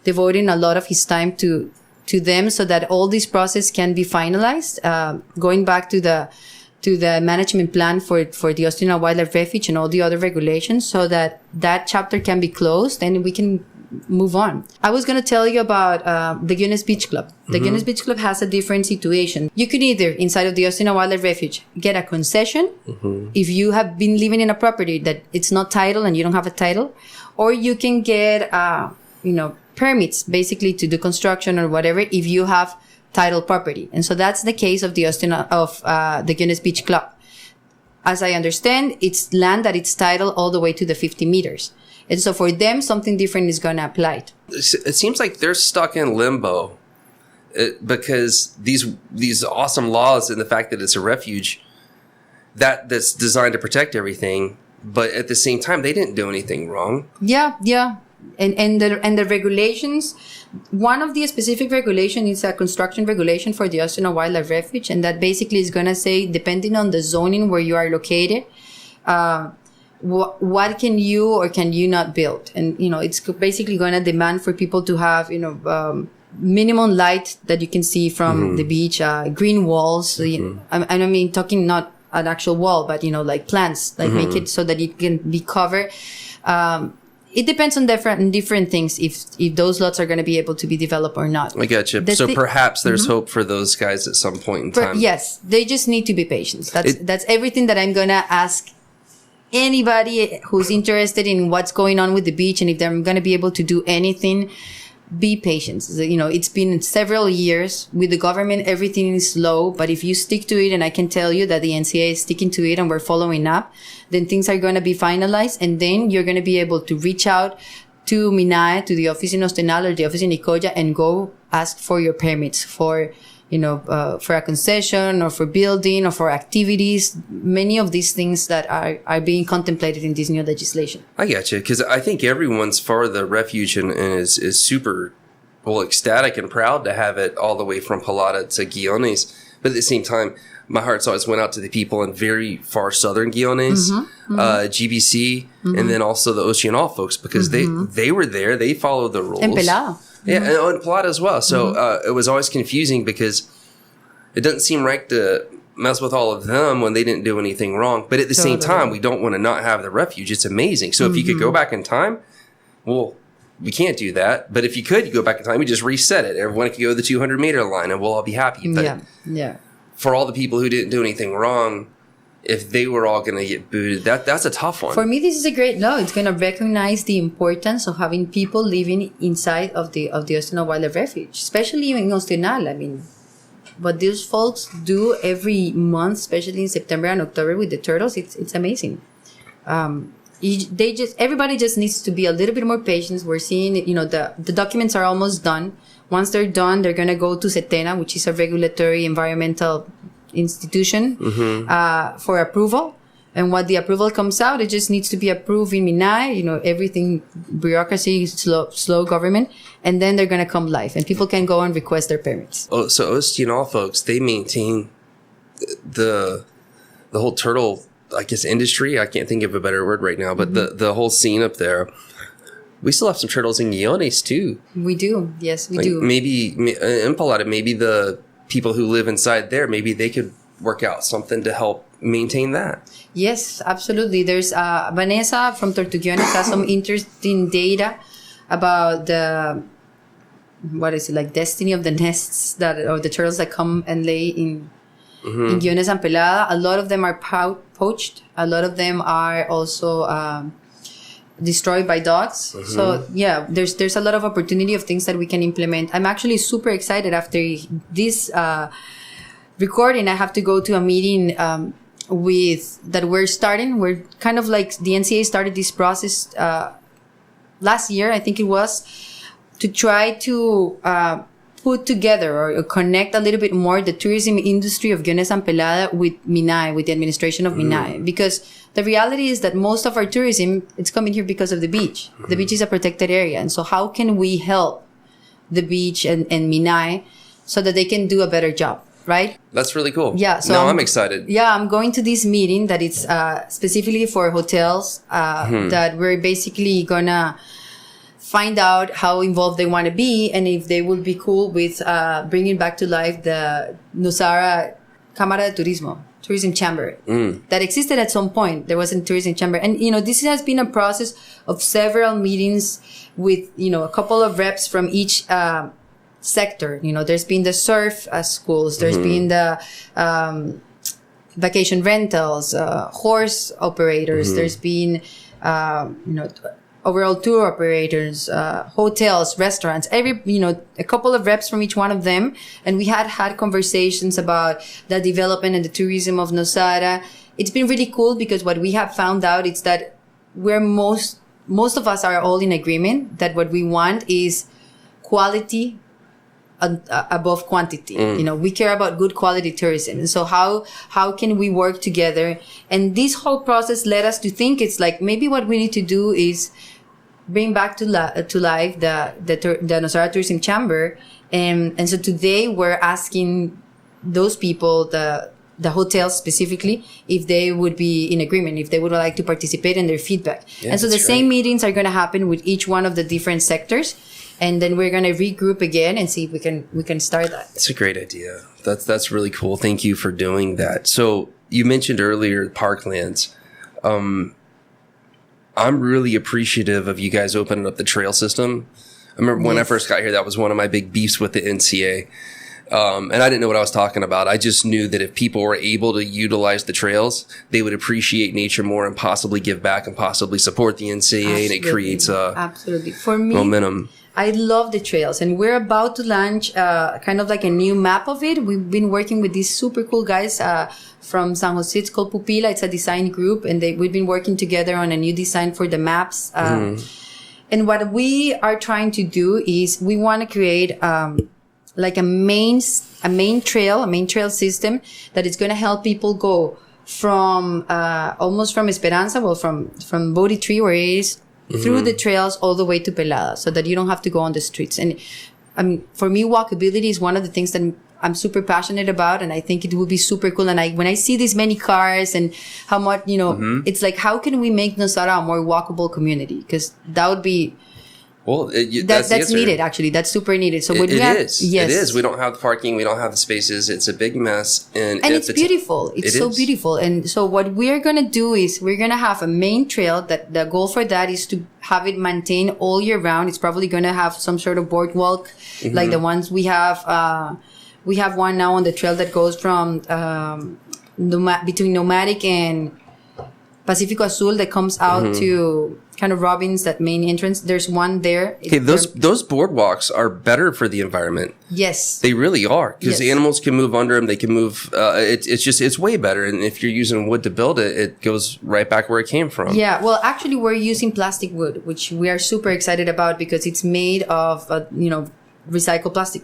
Speaker 2: devoting a lot of his time to them so that all this process can be finalized. Going back to the management plan for the Austin Wildlife Refuge and all the other regulations, so that chapter can be closed and we can move on. I was going to tell you about the Guinness Beach Club. The Guinness Beach Club has a different situation. You could either, inside of the Austin Wildlife Refuge, get a concession if you have been living in a property that it's not titled and you don't have a title, or you can get, permits basically to do construction or whatever if you have titled property. And so that's the case of the Guinness Beach Club. As I understand, it's land that it's titled all the way to the 50 meters. And so for them, something different is going to apply.
Speaker 1: It seems like they're stuck in limbo because these awesome laws and the fact that it's a refuge that's designed to protect everything, but at the same time, they didn't do anything wrong.
Speaker 2: Yeah. And the regulations, one of the specific regulation is a construction regulation for the Austin Wildlife Refuge, and that basically is going to say, depending on the zoning where you are located, what can you or can you not build? And, it's basically going to demand for people to have, minimum light that you can see from the beach, green walls. I mean, talking not an actual wall, but, like plants, like make it so that it can be covered. It depends on different things if those lots are going to be able to be developed or not.
Speaker 1: I get you. So perhaps there's hope for those guys at some point in time.
Speaker 2: Yes, they just need to be patient. That's everything that I'm going to ask anybody who's interested in what's going on with the beach, and if they're going to be able to do anything. Be patient. It's been several years with the government. Everything is slow, but if you stick to it, and I can tell you that the NCA is sticking to it and we're following up, then things are going to be finalized, and then you're going to be able to reach out to Minai, to the office in Ostenal or the office in Nicoya, and go ask for your permits for a concession or for building or for activities, many of these things that are being contemplated in this new legislation. I
Speaker 1: get you, because I think everyone's for the refuge and is super, ecstatic and proud to have it all the way from Palada to Guiones. But at the same time, my heart's always went out to the people in very far southern Guiones, GBC, and then also the Oceanal folks, because they were there, they followed the rules.
Speaker 2: En Pelado.
Speaker 1: Yeah, and Plata as well. So it was always confusing because it doesn't seem right to mess with all of them when they didn't do anything wrong. But at the same time, we don't want to not have the refuge. It's amazing. So if you could go back in time, we can't do that. But if you could, you go back in time, we just reset it. Everyone could go to the 200-meter line and we'll all be happy. But for all the people who didn't do anything wrong, if they were all going to get booted, that's a tough one.
Speaker 2: For me, this is a great law. It's going to recognize the importance of having people living inside of the Austin Wildlife Refuge, especially in Ostenal. I mean, what these folks do every month, especially in September and October with the turtles, it's amazing. Everybody just needs to be a little bit more patient. We're seeing, the documents are almost done. Once they're done, they're going to go to Setena, which is a regulatory environmental institution for approval. And what the approval comes out, it just needs to be approved in Minai, everything, bureaucracy, slow government, and then they're going to come live and people can go and request their permits.
Speaker 1: Oh, so Ostianal folks, they maintain the whole turtle, I guess, industry. I can't think of a better word right now, but the whole scene up there. we still have some turtles in Guiones too.
Speaker 2: We do. Yes, we
Speaker 1: like
Speaker 2: do.
Speaker 1: Maybe in Palada, maybe the people who live inside there, maybe they could work out something to help maintain that.
Speaker 2: Yes, absolutely. There's Vanessa from Tortuguiones has some interesting data about the destiny of the nests or the turtles that come and lay in Guiones and Pelada. A lot of them are poached. A lot of them are also destroyed by dogs. So yeah, there's a lot of opportunity of things that we can implement. I'm actually super excited. After this recording, I have to go to a meeting we're starting. We're kind of like the NCA started this process last year, I think it was, to try to put together or connect a little bit more the tourism industry of Guiones and Pelada with MINAE, with the administration of MINAE. Because the reality is that most of our tourism, it's coming here because of the beach. The beach is a protected area. And so how can we help the beach and MINAE so that they can do a better job? Right?
Speaker 1: That's really cool.
Speaker 2: Yeah. So
Speaker 1: I'm excited.
Speaker 2: Yeah, I'm going to this meeting that it's specifically for hotels that we're basically gonna find out how involved they want to be and if they would be cool with bringing back to life the Nosara Cámara de Turismo, tourism chamber that existed at some point. There was a tourism chamber. And, this has been a process of several meetings with, a couple of reps from each sector. There's been the surf schools, there's been the vacation rentals, horse operators, there's been overall tour operators, hotels, restaurants, a couple of reps from each one of them. And we had conversations about the development and the tourism of Nosara. It's been really cool because what we have found out is that most of us are all in agreement that what we want is quality above quantity. We care about good quality tourism. And so how can we work together? And this whole process led us to think it's like maybe what we need to do is bring back to life the Nosara Tourism Chamber. And so today we're asking those people, the hotels specifically, if they would be in agreement, if they would like to participate in their feedback. Yeah, and so the same meetings are going to happen with each one of the different sectors. And then we're going to regroup again and see if we can start that.
Speaker 1: That's a great idea. That's really cool. Thank you for doing that. So you mentioned earlier parklands. I'm really appreciative of you guys opening up the trail system. I remember when I first got here, that was one of my big beefs with the NCA. And I didn't know what I was talking about. I just knew that if people were able to utilize the trails, they would appreciate nature more and possibly give back and possibly support the NCA. Absolutely. And it creates
Speaker 2: absolutely for me
Speaker 1: momentum.
Speaker 2: I love the trails, and we're about to launch kind of like a new map of it. We've been working with these super cool guys from San Jose. It's called Pupila. It's a design group, and we've been working together on a new design for the maps. And what we are trying to do is we want to create like a main trail system that is going to help people go from almost from Esperanza, from Bodhi Tree where it is, through the trails all the way to Pelada, so that you don't have to go on the streets. And I mean, for me, walkability is one of the things that I'm super passionate about, and I think it will be super cool. And when I see these many cars and how much, it's like, how can we make Nosara a more walkable community? Because that would be...
Speaker 1: Well,
Speaker 2: that's needed, actually. That's super needed. So
Speaker 1: it is. We don't have the parking. We don't have the spaces. It's a big mess. And
Speaker 2: it's beautiful. It's so beautiful. And so what we're going to do is we're going to have a main trail that the goal for that is to have it maintained all year round. It's probably going to have some sort of boardwalk like the ones we have. We have one now on the trail that goes from between Nomadic and Pacifico Azul that comes out to kind of Robbins, that main entrance. There's one there.
Speaker 1: Okay, those boardwalks are better for the environment.
Speaker 2: Yes.
Speaker 1: They really are, because the animals can move under them. They can move. It's way better. And if you're using wood to build it, it goes right back where it came from.
Speaker 2: Yeah. Well, actually, we're using plastic wood, which we are super excited about because it's made of, recycled plastic.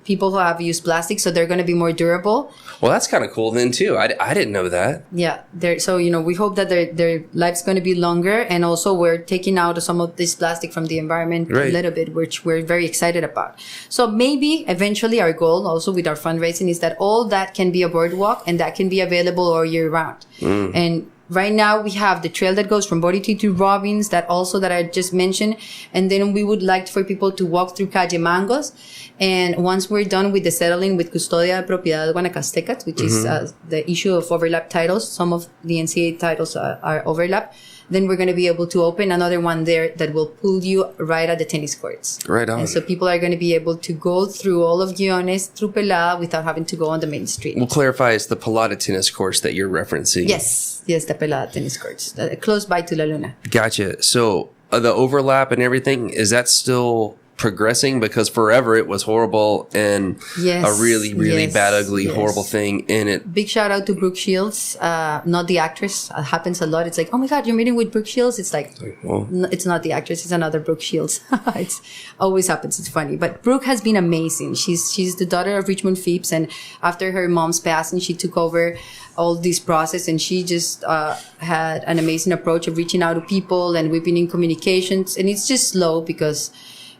Speaker 2: People who have used plastic, so they're going to be more durable.
Speaker 1: Well, that's kind of cool then too. I didn't know that.
Speaker 2: Yeah, so we hope that their life's going to be longer, and also we're taking out some of this plastic from the environment a little bit, which we're very excited about. So maybe eventually our goal also with our fundraising is that all that can be a boardwalk and that can be available all year round. And right now we have the trail that goes from Boriti to Robbins that I just mentioned. And then we would like for people to walk through Calle Mangos. And once we're done with the settling with Custodia de Propiedad Guanacastecas, which is the issue of overlap titles, some of the NCA titles are overlap, then we're going to be able to open another one there that will pull you right at the tennis courts.
Speaker 1: Right on.
Speaker 2: And so people are going to be able to go through all of Guiones through Pelada without having to go on the main street.
Speaker 1: We'll clarify, it's the Pelada tennis course that you're referencing.
Speaker 2: Yes, the Pelada tennis courts, close by to La Luna.
Speaker 1: Gotcha. So the overlap and everything, is that still progressing? Because forever it was horrible and a really, really bad, ugly, horrible thing in it.
Speaker 2: Big shout out to Brooke Shields, not the actress. It happens a lot. It's like, oh my God, you're meeting with Brooke Shields. It's like,
Speaker 1: well,
Speaker 2: it's not the actress. It's another Brooke Shields. It's always happens. It's funny. But Brooke has been amazing. She's the daughter of Richmond Phipps. And after her mom's passing, she took over all this process, and she just had an amazing approach of reaching out to people, and we've been in communications, and it's just slow because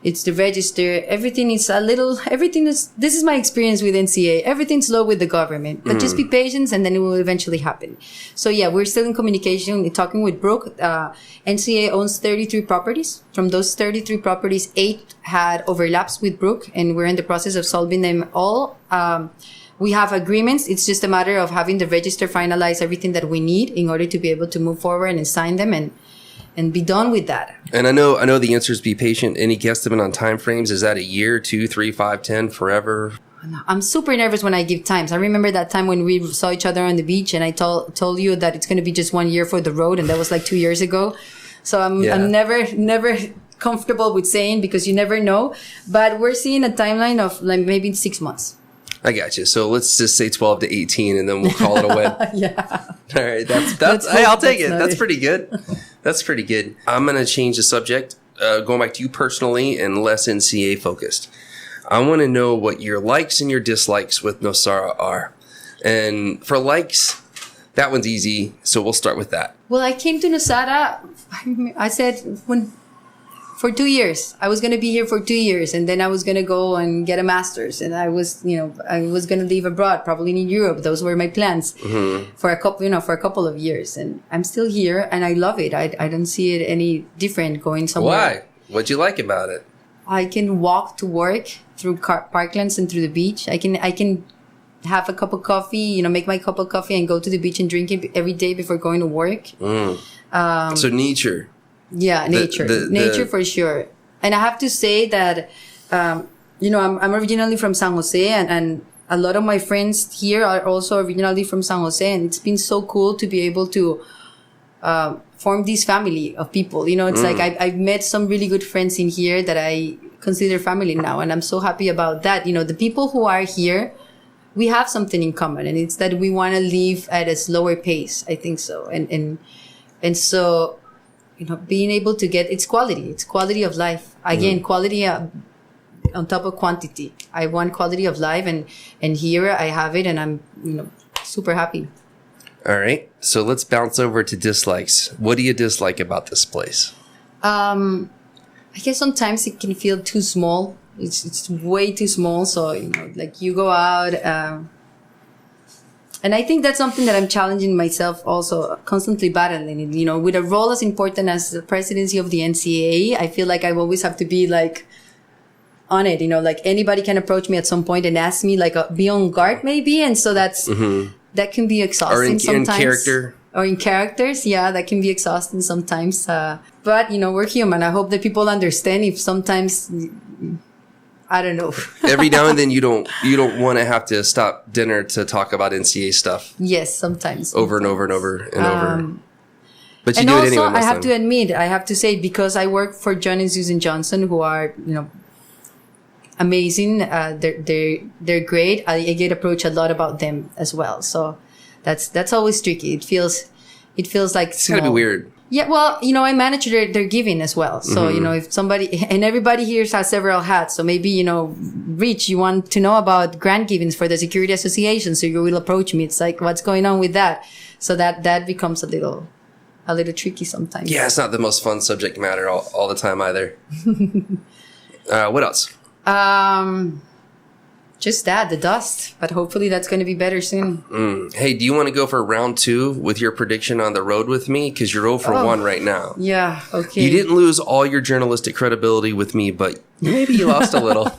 Speaker 2: it's the register. This is my experience with NCA. Everything's slow with the government, but just be patient and then it will eventually happen. So yeah, we're still in communication, talking with Brooke. NCA owns 33 properties. From those 33 properties, 8 had overlaps with Brooke, and we're in the process of solving them all. We have agreements. It's just a matter of having the register finalize everything that we need in order to be able to move forward and sign them and be done with that.
Speaker 1: And I know the answer is be patient. Any guesstimate on time frames? Is that a year, 2, 3, 5, 10, forever?
Speaker 2: I'm super nervous when I give times. I remember that time when we saw each other on the beach, and I told you that it's going to be just 1 year for the road, and that was like 2 years ago. So I'm never comfortable with saying, because you never know. But we're seeing a timeline of like maybe 6 months.
Speaker 1: I got you. So let's just say 12 to 18, and then we'll call it a win.
Speaker 2: Yeah.
Speaker 1: All right. Hey, I'll take it. That's pretty good. That's pretty good. I'm going to change the subject, going back to you personally and less NCA focused. I want to know what your likes and your dislikes with Nosara are. And for likes, that one's easy. So we'll start with that.
Speaker 2: Well, I came to Nosara. I said for 2 years. I was going to be here for 2 years, and then I was going to go and get a master's, and I was going to live abroad, probably in Europe. Those were my plans for a couple of years, and I'm still here, and I love it. I don't see it any different going somewhere.
Speaker 1: Why? What'd you like about it?
Speaker 2: I can walk to work through parklands and through the beach. I can have a cup of coffee, make my cup of coffee and go to the beach and drink it every day before going to work.
Speaker 1: So nature.
Speaker 2: Yeah, nature for sure. And I have to say that, I'm originally from San Jose, and a lot of my friends here are also originally from San Jose, and it's been so cool to be able to form this family of people. It's like I've met some really good friends in here that I consider family now, and I'm so happy about that. The people who are here, we have something in common, and it's that we want to live at a slower pace. I think so, and so. Being able to get, it's quality of life. Again, quality on top of quantity. I want quality of life, and here I have it, and I'm, super happy.
Speaker 1: All right. So let's bounce over to dislikes. What do you dislike about this place?
Speaker 2: I guess sometimes it can feel too small. It's way too small. So, like you go out, and I think that's something that I'm challenging myself also, constantly battling. With a role as important as the presidency of the NCA, I feel like I always have to be like on it. Like anybody can approach me at some point and ask me, like be on guard maybe. And so that can be exhausting sometimes.
Speaker 1: In character.
Speaker 2: Or in characters. Yeah, that can be exhausting sometimes. But, we're human. I hope that people understand if sometimes... I don't know.
Speaker 1: Every now and then you don't want to have to stop dinner to talk about NCA stuff.
Speaker 2: Yes, sometimes.
Speaker 1: Over and over and over and over. But you do it anyway.
Speaker 2: And also, I have to admit, I have to say, because I work for John and Susan Johnson, who are, amazing. They're great. I get approached a lot about them as well. So that's always tricky. It feels like
Speaker 1: it's gotta be weird.
Speaker 2: Yeah, well, I manage their giving as well. So, if somebody, and everybody here has several hats. So maybe, Rich, you want to know about grant givings for the Security Association. So you will approach me. It's like, what's going on with that? So that becomes a little tricky sometimes.
Speaker 1: Yeah, it's not the most fun subject matter all the time either. What else?
Speaker 2: Just that, the dust. But hopefully that's going to be better soon.
Speaker 1: Hey, do you want to go for round 2 with your prediction on the road with me? Because you're 0 for 1 right now.
Speaker 2: Yeah, okay.
Speaker 1: You didn't lose all your journalistic credibility with me, but maybe you lost a little.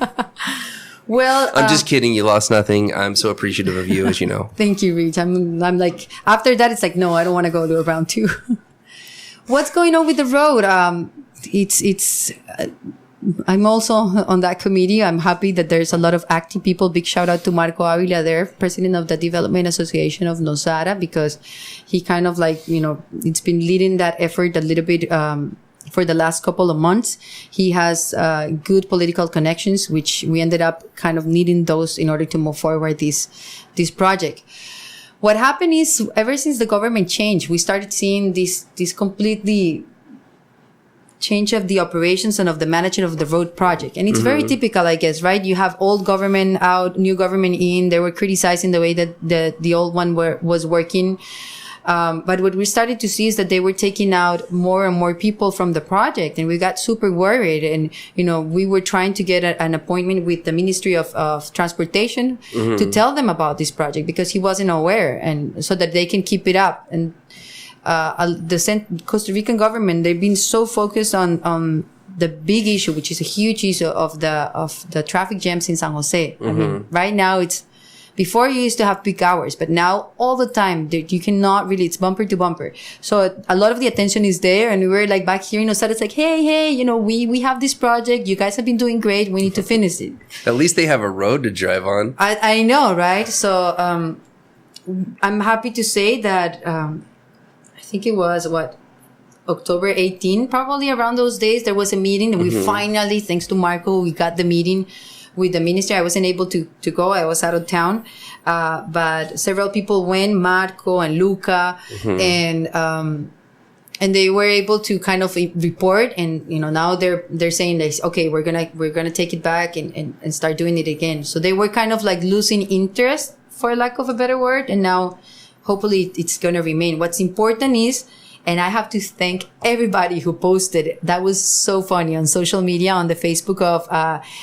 Speaker 2: Well,
Speaker 1: I'm just kidding. You lost nothing. I'm so appreciative of you, as you know.
Speaker 2: Thank you, Rich. I'm like, after that, it's like, no, I don't want to go to a round 2. What's going on with the road? I'm also on that committee. I'm happy that there's a lot of active people. Big shout out to Marco Avila there, president of the Development Association of Nosara, because he kind of like, it's been leading that effort a little bit, for the last couple of months. He has, good political connections, which we ended up kind of needing those in order to move forward this project. What happened is, ever since the government changed, we started seeing this completely change of the operations and of the management of the road project. And it's very typical, I guess, right? You have old government out, new government in. They were criticizing the way that the old one was working. But what we started to see is that they were taking out more and more people from the project, and we got super worried. And, we were trying to get an appointment with the Ministry of Transportation to tell them about this project, because he wasn't aware, and so that they can keep it up. And the Costa Rican government, they've been so focused on the big issue, which is a huge issue of the traffic jams in San Jose. I mean, right now before you used to have peak hours, but now all the time you cannot really, it's bumper to bumper. So a lot of the attention is there, and we were like back here in Nosara, it's like, hey, we have this project. You guys have been doing great. We need to finish it.
Speaker 1: At least they have a road to drive on.
Speaker 2: I know, right? So, I'm happy to say that, I think it was October 18, probably around those days, there was a meeting, and we finally, thanks to Marco, we got the meeting with the ministry. I wasn't able to go. I was out of town. But several people went, Marco and Luca, and they were able to kind of report. And, now they're saying like, okay, we're going to take it back and start doing it again. So they were kind of like losing interest, for lack of a better word. And now hopefully it's going to remain. What's important is, and I have to thank everybody who posted. That was so funny on social media, on the Facebook of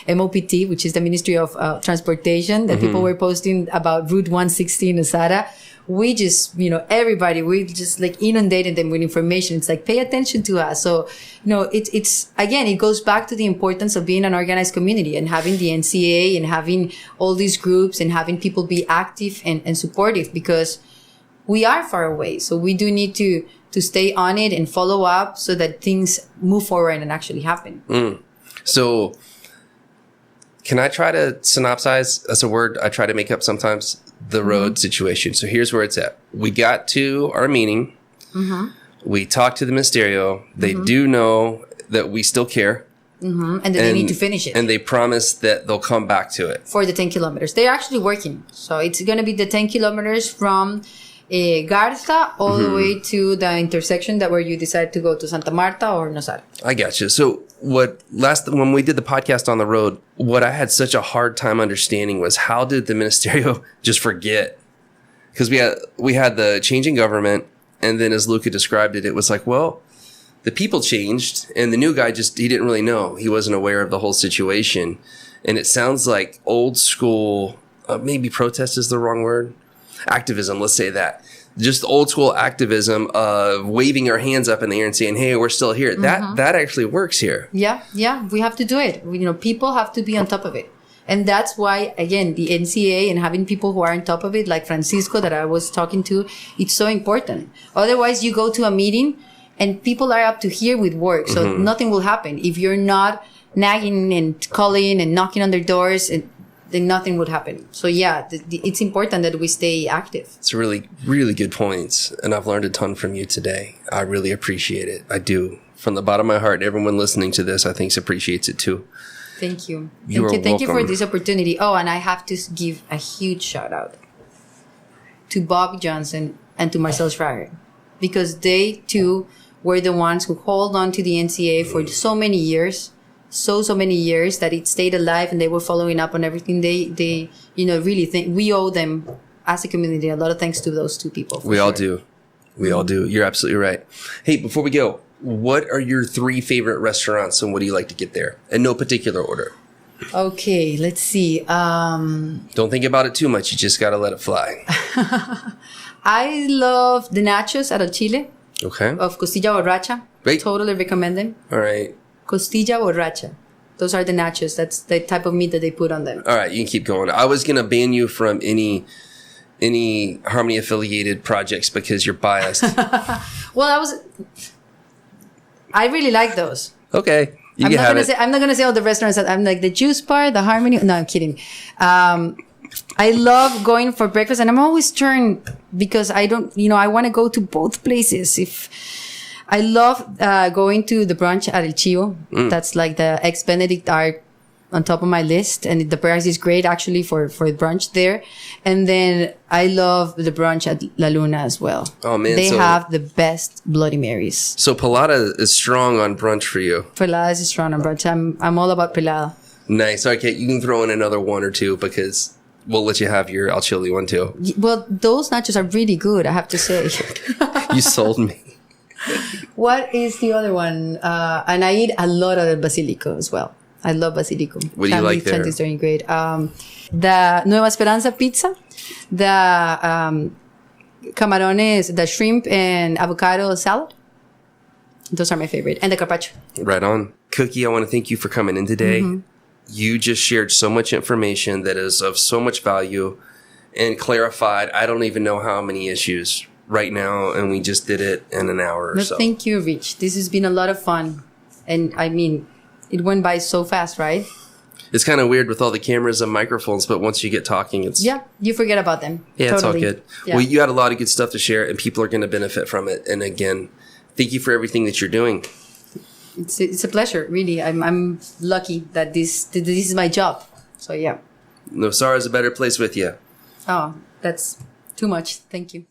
Speaker 2: MOPT, which is the Ministry of Transportation, that people were posting about Route 160 in Nosara. We just, everybody, we just like inundated them with information. It's like, pay attention to us. So, it's again, it goes back to the importance of being an organized community and having the NCA and having all these groups and having people be active and supportive, because we are far away. So we do need to stay on it and follow up so that things move forward and actually happen.
Speaker 1: So can I try to synopsize, that's a word I try to make up sometimes, the road situation. So here's where it's at. We got to our meeting. We talked to the Ministerio. They do know that we still care.
Speaker 2: And that they need to finish it.
Speaker 1: And they promised that they'll come back to it.
Speaker 2: For the 10 kilometers. They're actually working. So it's going to be the 10 kilometers from Garza all the way to the intersection where you decide to go to Santa Marta or Nosara. I
Speaker 1: got you. So when we did the podcast on the road, what I had such a hard time understanding was, how did the Ministerio just forget? Because we had the change in government, and then as Luca described it, it was like, well, the people changed, and the new guy he didn't really know. He wasn't aware of the whole situation. And it sounds like old school, maybe protest is the wrong word. Activism, let's say that. Just old school activism of waving our hands up in the air and saying, hey, we're still here. That actually works here. Yeah, we have to do it. People have to be on top of it. And that's why, again, the NCA and having people who are on top of it, like Francisco that I was talking to, it's so important. Otherwise, you go to a meeting and people are up to here with work. So nothing will happen. If you're not nagging and calling and knocking on their doors, then nothing would happen. So yeah, it's important that we stay active. It's really, really good points. And I've learned a ton from you today. I really appreciate it. I do. From the bottom of my heart, everyone listening to this, I think appreciates it too. Thank you. Thank you for this opportunity. Oh, and I have to give a huge shout out to Bob Johnson and to Marcel Schreier, because they too were the ones who hold on to the NCA for so many years. So many years that it stayed alive, and they were following up on everything. They really think we owe them as a community a lot of thanks to those two people. We all do. We all do. You're absolutely right. Hey, before we go, what are your 3 favorite restaurants, and what do you like to get there? In no particular order.
Speaker 2: Okay, let's see.
Speaker 1: Don't think about it too much. You just got to let it fly.
Speaker 2: I love the nachos at El Chile
Speaker 1: Okay.
Speaker 2: of costilla borracha.
Speaker 1: Great.
Speaker 2: Totally recommend them.
Speaker 1: All right.
Speaker 2: Costilla borracha. Those are the nachos. That's the type of meat that they put on them.
Speaker 1: All right. You can keep going. I was going to ban you from any Harmony affiliated projects because you're biased.
Speaker 2: Well, I really like those.
Speaker 1: Okay.
Speaker 2: I'm not gonna say all the restaurants that I'm like the juice bar, the Harmony. No, I'm kidding. I love going for breakfast, and I'm always turned because I want to go to both places. I love going to the brunch at El Chio. That's like the Eggs Benedict are on top of my list, and the price is great actually for brunch there. And then I love the brunch at La Luna as well.
Speaker 1: Oh man,
Speaker 2: they have the best Bloody Marys.
Speaker 1: So Pelada is strong on brunch for you.
Speaker 2: Pelada is strong on brunch. I'm all about Pelada.
Speaker 1: Nice. Okay, you can throw in another one or two because we'll let you have your El Chile one too.
Speaker 2: Well, those nachos are really good, I have to say.
Speaker 1: You sold me.
Speaker 2: What is the other one? And I eat a lot of Basilico as well. I love Basilico.
Speaker 1: What do you like there?
Speaker 2: Is doing great. The Nueva Esperanza pizza, the camarones, the shrimp and avocado salad. Those are my favorite. And the carpaccio.
Speaker 1: Right on. Kuki, I want to thank you for coming in today.
Speaker 2: Mm-hmm.
Speaker 1: You just shared so much information that is of so much value and clarified I don't even know how many issues right now, and we just did it in an hour or so.
Speaker 2: Thank you, Rich. This has been a lot of fun. And I mean, it went by so fast, right?
Speaker 1: It's kind of weird with all the cameras and microphones, but once you get talking, it's...
Speaker 2: Yeah, you forget about them.
Speaker 1: Yeah,
Speaker 2: totally.
Speaker 1: It's all good.
Speaker 2: Yeah.
Speaker 1: Well, you had a lot of good stuff to share, and people are going to benefit from it. And again, thank you for everything that you're doing.
Speaker 2: It's a pleasure, really. I'm lucky that this is my job. So, yeah.
Speaker 1: Nosara is a better place with you.
Speaker 2: Oh, that's too much. Thank you.